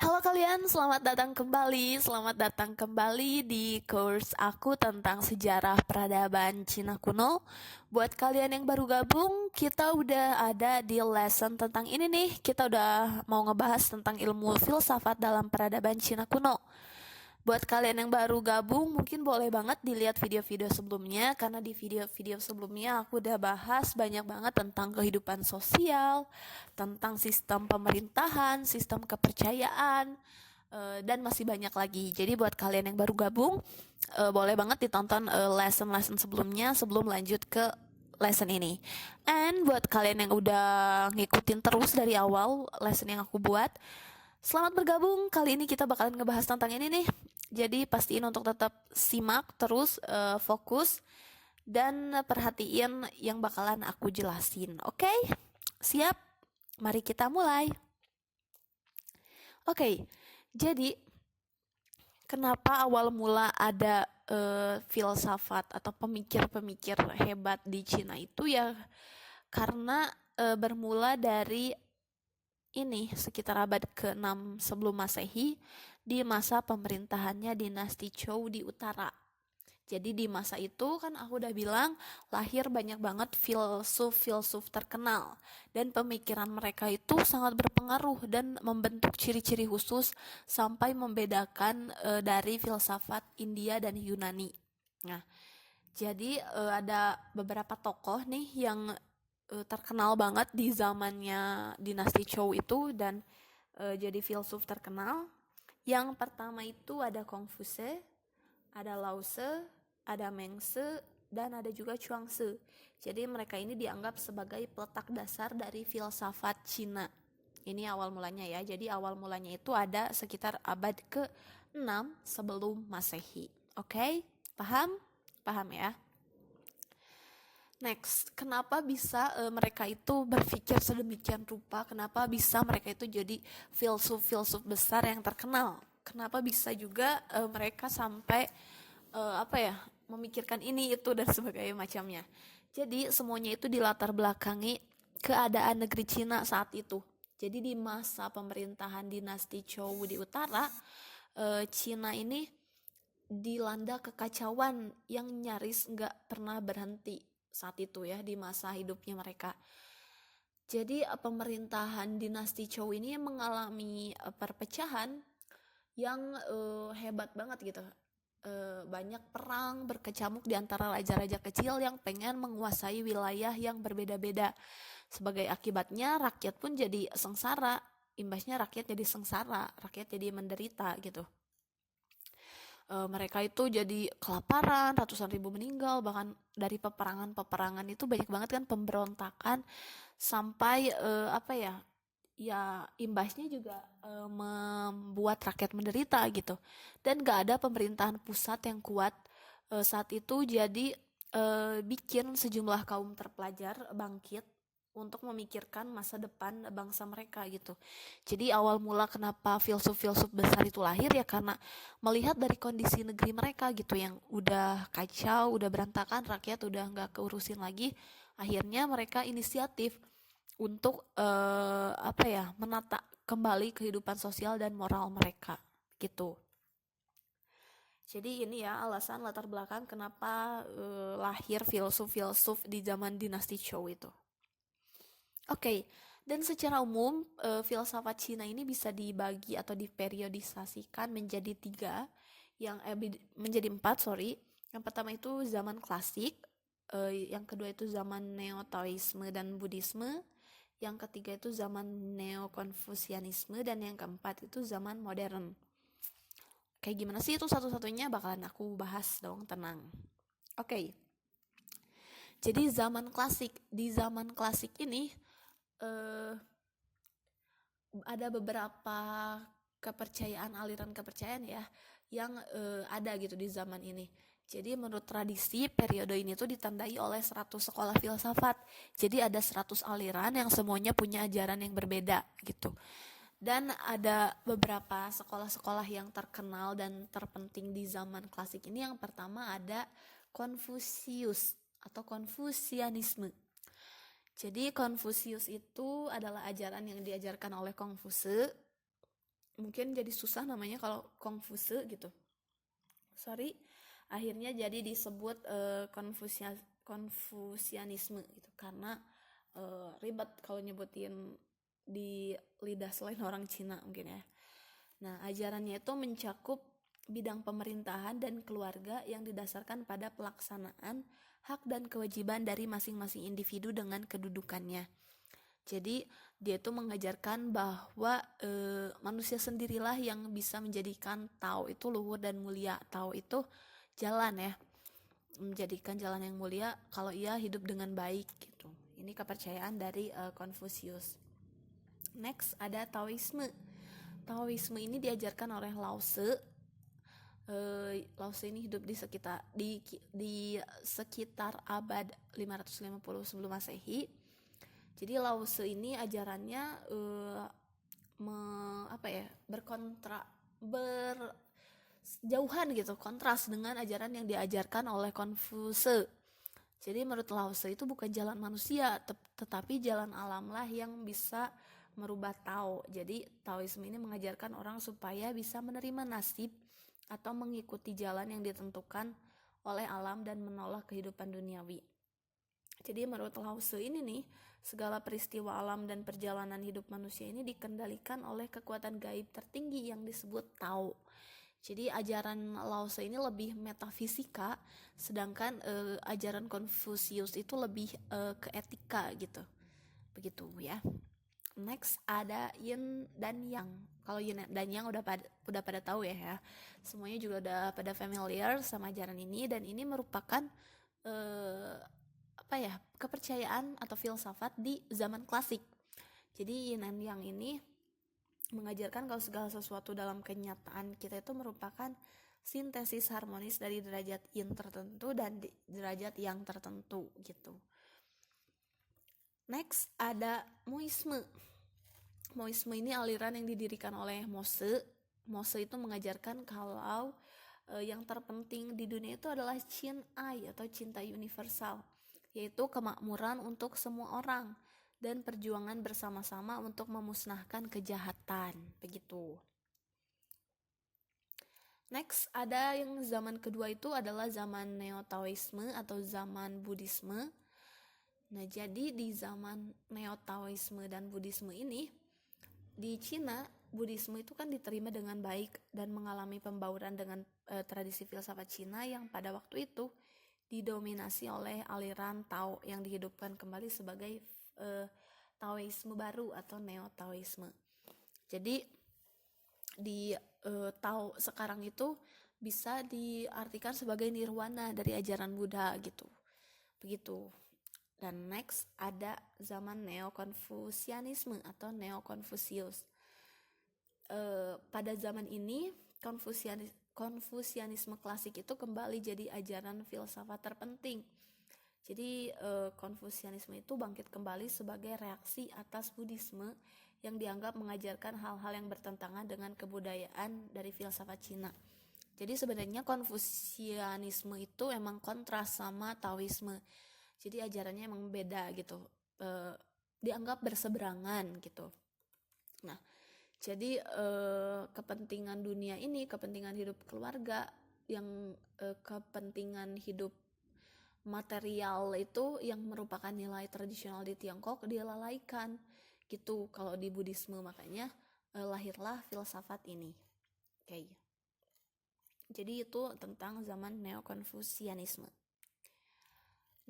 Halo kalian, selamat datang kembali di course aku tentang sejarah peradaban Cina kuno. Buat kalian yang baru gabung, kita udah ada di lesson tentang ini nih. Kita udah mau ngebahas tentang ilmu filsafat dalam peradaban Cina kuno. Buat kalian yang baru gabung, mungkin boleh banget dilihat video-video sebelumnya, karena di video-video sebelumnya aku udah bahas banyak banget tentang kehidupan sosial, tentang sistem pemerintahan, sistem kepercayaan, dan masih banyak lagi. Jadi buat kalian yang baru gabung, boleh banget ditonton lesson-lesson sebelumnya sebelum lanjut ke lesson ini. And buat kalian yang udah ngikutin terus dari awal lesson yang aku buat, selamat bergabung. Kali ini kita bakalan ngebahas tentang ini nih. Jadi pastiin untuk tetap simak terus, fokus dan perhatiin yang bakalan aku jelasin. Oke? Siap? Mari kita mulai. Oke. Jadi kenapa awal mula ada filsafat atau pemikir-pemikir hebat di Cina itu ya karena bermula dari ini sekitar abad ke-6 sebelum Masehi di masa pemerintahannya dinasti Zhou di utara. Jadi di masa itu kan aku udah bilang lahir banyak banget filsuf-filsuf terkenal dan pemikiran mereka itu sangat berpengaruh dan membentuk ciri-ciri khusus sampai membedakan dari filsafat India dan Yunani. Nah, jadi ada beberapa tokoh nih yang terkenal banget di zamannya dinasti Zhou itu dan jadi filsuf terkenal. Yang pertama itu ada Kongfuce, ada Lause, ada Mengse, dan ada juga Chuangzi. Jadi mereka ini dianggap sebagai peletak dasar dari filsafat Cina. Ini awal mulanya ya. Jadi awal mulanya itu ada sekitar abad ke-6 sebelum Masehi. Oke? Paham? Paham ya? Next, kenapa bisa mereka itu berpikir sedemikian rupa? Kenapa bisa mereka itu jadi filsuf-filsuf besar yang terkenal? Kenapa bisa juga mereka sampai memikirkan ini itu dan sebagainya macamnya? Jadi semuanya itu dilatar belakangi keadaan negeri Cina saat itu. Jadi di masa pemerintahan dinasti Zhou di utara, Cina ini dilanda kekacauan yang nyaris nggak pernah berhenti saat itu ya di masa hidupnya mereka. Jadi pemerintahan dinasti Zhou ini mengalami perpecahan yang hebat banget gitu. Banyak perang berkecamuk di antara raja-raja kecil yang pengen menguasai wilayah yang berbeda-beda. Sebagai akibatnya rakyat pun jadi sengsara. Imbasnya rakyat jadi sengsara, rakyat jadi menderita gitu. Mereka itu jadi kelaparan, ratusan ribu meninggal, bahkan dari peperangan-peperangan itu banyak banget kan pemberontakan sampai ya imbasnya juga membuat rakyat menderita gitu. Dan gak ada pemerintahan pusat yang kuat saat itu, jadi bikin sejumlah kaum terpelajar bangkit untuk memikirkan masa depan bangsa mereka gitu. Jadi awal mula kenapa filsuf-filsuf besar itu lahir ya karena melihat dari kondisi negeri mereka gitu yang udah kacau, udah berantakan, rakyat udah nggak keurusin lagi. Akhirnya mereka inisiatif untuk menata kembali kehidupan sosial dan moral mereka gitu. Jadi ini ya alasan latar belakang kenapa lahir filsuf-filsuf di zaman dinasti Zhou itu. Oke, dan secara umum filsafat Cina ini bisa dibagi atau diperiodisasikan menjadi menjadi empat, sorry. Yang pertama itu zaman klasik, yang kedua itu zaman Neo-Taoisme dan Buddhisme, yang ketiga itu zaman Neo-Konfusianisme, dan yang keempat itu zaman modern. Kayak gimana sih itu satu-satunya bakalan aku bahas dong, tenang. Oke. Jadi di zaman klasik ini ada beberapa aliran kepercayaan ya yang ada gitu di zaman ini. Jadi menurut tradisi periode ini tuh ditandai oleh 100 sekolah filsafat. Jadi ada 100 aliran yang semuanya punya ajaran yang berbeda gitu. Dan ada beberapa sekolah-sekolah yang terkenal dan terpenting di zaman klasik ini. Yang pertama ada Konfusius atau Konfusianisme. Jadi Konfusius itu adalah ajaran yang diajarkan oleh Kongfuce mungkin jadi susah namanya kalau Konfuse gitu. Sorry, akhirnya jadi disebut Konfusianisme gitu karena ribet kalau nyebutin di lidah selain orang Cina mungkin ya. Nah, ajarannya itu mencakup bidang pemerintahan dan keluarga yang didasarkan pada pelaksanaan hak dan kewajiban dari masing-masing individu dengan kedudukannya. Jadi dia itu mengajarkan bahwa manusia sendirilah yang bisa menjadikan Tao itu luhur dan mulia. Tao itu jalan ya, menjadikan jalan yang mulia kalau ia hidup dengan baik gitu. Ini kepercayaan dari Confucius. Next ada Taoisme. Taoisme ini diajarkan oleh Lao Tzu. Lao Tzu ini hidup di sekitar abad 550 sebelum Masehi. Jadi Lao Tzu ini ajarannya berjauhan gitu, kontras dengan ajaran yang diajarkan oleh Konfuse. Jadi menurut Lao Tzu itu bukan jalan manusia, tetapi jalan alamlah yang bisa merubah Tao. Jadi Taoisme ini mengajarkan orang supaya bisa menerima nasib atau mengikuti jalan yang ditentukan oleh alam dan menolak kehidupan duniawi. Jadi menurut Lao Tzu ini nih, segala peristiwa alam dan perjalanan hidup manusia ini dikendalikan oleh kekuatan gaib tertinggi yang disebut Tao. Jadi ajaran Lao Tzu ini lebih metafisika, sedangkan ajaran Confucius itu lebih ke etika gitu. Begitu ya. Next ada Yin dan Yang. Kalau Yin dan Yang udah pada tahu ya. Semuanya juga udah pada familiar sama ajaran ini, dan ini merupakan kepercayaan atau filsafat di zaman klasik. Jadi Yin dan Yang ini mengajarkan kalau segala sesuatu dalam kenyataan kita itu merupakan sintesis harmonis dari derajat yin tertentu dan derajat yang tertentu gitu. Next ada Moisme. Moisme ini aliran yang didirikan oleh Mose. Mose itu mengajarkan kalau yang terpenting di dunia itu adalah Chin-ai atau cinta universal, yaitu kemakmuran untuk semua orang dan perjuangan bersama-sama untuk memusnahkan kejahatan, begitu. Next ada yang zaman kedua itu adalah zaman Neo-Taoisme atau zaman Buddhisme. Nah, jadi di zaman Neo-Taoisme dan Buddhisme ini, di Cina, Buddhisme itu kan diterima dengan baik dan mengalami pembauran dengan tradisi filsafat Cina yang pada waktu itu didominasi oleh aliran Tao yang dihidupkan kembali sebagai Taoisme baru atau Neo-Taoisme. Jadi di Tao sekarang itu bisa diartikan sebagai nirwana dari ajaran Buddha gitu. Begitu. Dan next ada zaman Neo-Konfusianisme atau Neo-Konfusius. Pada zaman ini Konfusianisme klasik itu kembali jadi ajaran filsafat terpenting. Jadi Konfusianisme itu bangkit kembali sebagai reaksi atas Buddhisme yang dianggap mengajarkan hal-hal yang bertentangan dengan kebudayaan dari filsafat Cina. Jadi sebenarnya Konfusianisme itu emang kontras sama Taoisme. Jadi ajarannya emang beda gitu. Dianggap berseberangan gitu. Nah, jadi kepentingan dunia ini, kepentingan hidup keluarga, yang kepentingan hidup material itu yang merupakan nilai tradisional di Tiongkok dilalaikan gitu kalau di Buddhisme. Makanya lahirlah filsafat ini. Oke. Jadi itu tentang zaman Neo-Konfusianisme.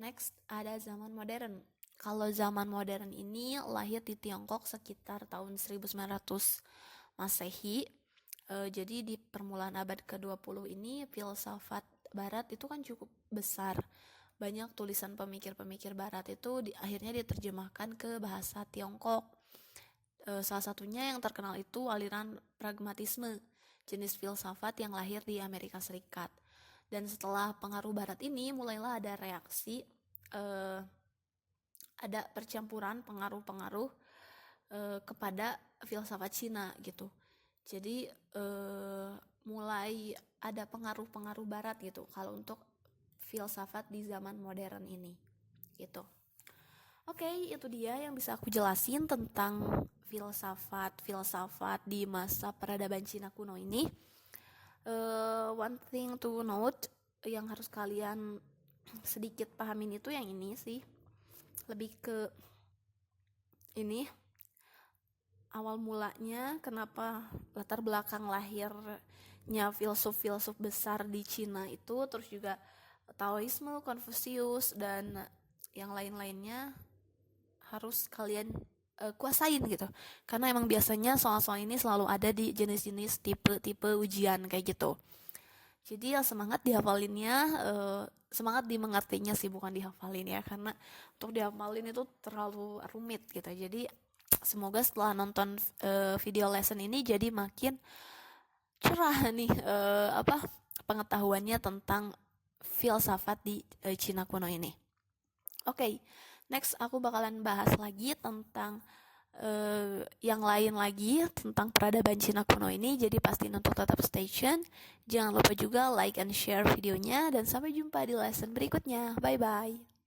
Next ada zaman modern. Kalau zaman modern ini lahir di Tiongkok sekitar tahun 1900 Masehi. Jadi di permulaan abad ke-20 ini filsafat barat itu kan cukup besar. Banyak tulisan pemikir-pemikir barat itu akhirnya diterjemahkan ke bahasa Tiongkok. Salah satunya yang terkenal itu aliran pragmatisme, jenis filsafat yang lahir di Amerika Serikat. Dan setelah pengaruh barat ini mulailah ada reaksi, ada percampuran pengaruh-pengaruh kepada filsafat Cina gitu. Jadi mulai ada pengaruh-pengaruh barat gitu kalau untuk filsafat di zaman modern ini gitu. Oke, itu dia yang bisa aku jelasin tentang filsafat di masa peradaban Cina kuno ini, one thing to note yang harus kalian sedikit pahamin itu yang ini sih, lebih ke ini awal mulanya kenapa latar belakang lahirnya filsuf-filsuf besar di Cina itu, terus juga Taoisme, Konfusius dan yang lain-lainnya harus kalian kuasain gitu, karena emang biasanya soal-soal ini selalu ada di jenis-jenis tipe-tipe ujian kayak gitu. Jadi ya semangat dihafalinnya, semangat dimengertinya sih, bukan dihafalin ya, karena untuk dihafalin itu terlalu rumit gitu. Jadi semoga setelah nonton video lesson ini jadi makin cerah nih pengetahuannya tentang filsafat di Cina kuno ini. Oke, next aku bakalan bahas lagi tentang yang lain lagi tentang peradaban Cina kuno ini. Jadi pastiin untuk tetap stay tune. Jangan lupa juga like and share videonya, dan sampai jumpa di lesson berikutnya. Bye bye.